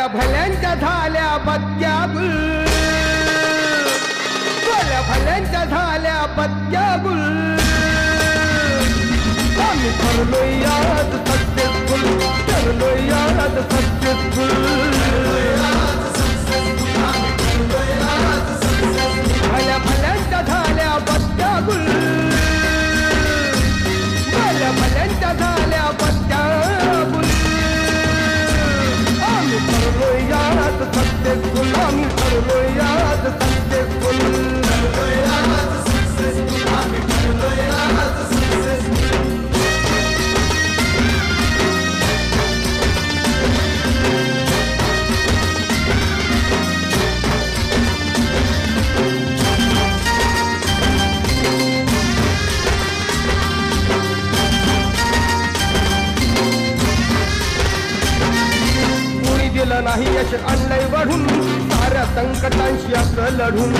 भल्या भल्यांच्या झाल्या बत्त्या गुल, भल्या भल्यांच्या झाल्या बत्त्या गुल. आम्ही ठरलोय आज सक्सेसफुल, ठरलोय आज सक्सेसफुल. भल्या भल्यांच्या झाल्या बत्त्या गुल, भल्या भल्यांच्या झाल्या बत्त्या गुल. आम्ही ठरलोय आज सक्सेसफुल, आम्ही ठरलोय आज सक्सेसफुल. दिलं नाही यश आणलंय वाढून, साऱ्या संकटांशी आपलं लढून.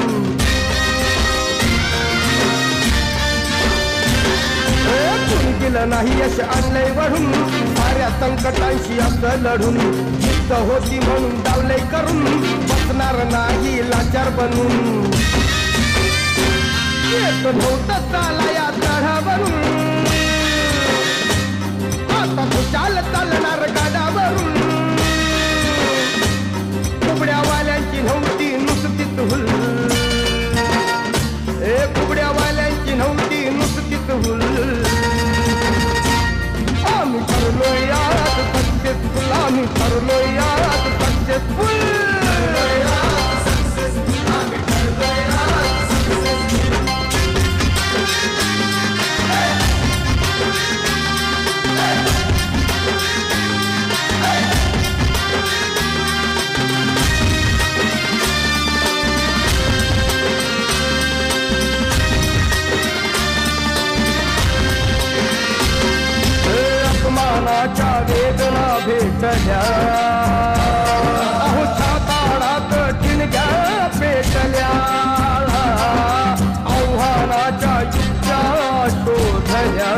कुणी दिलं नाही यश आणलंय वाढून, साऱ्या संकटांशी आपलं लढून. जिद्द होती म्हणून डावलंय करून, बसणार नाही लाचार बनून. येत नव्हतं चाला या चढावरून, आता खुशाल चालणार गाडावरून. कुबड्यावाल्यांची नव्हती नुसतीच हुल, कुबड्यावाल्यांची नव्हती नुसतीच हुल. आम्ही ठरलोय आज सक्सेसफुल, आम्ही ठरलोय आज सक्सेसफुल. अपमानाच्या वेदना भेटल्या, अहो छाताळात ठिणग्या पेटल्या. आव्हानाच्या युक्त्या शोधल्या,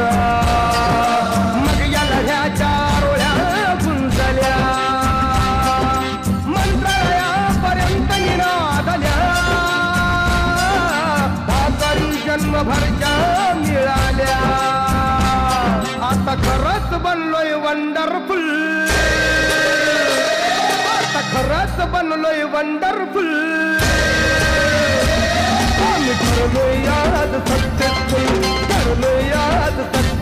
मग या लढ्याच्या रोळ्या गुंजल्या. मंत्रालयापर्यंत निनादल्या, भाकरी जन्मभरच्या मिळाल्या. आता खरंच बनलोय वंडरफुल, आता खरंच बनलोय वंडरफुल. आम्ही ठरलोय आज सक्सेसफुल, ठरलोय आज सक्सेसफुल.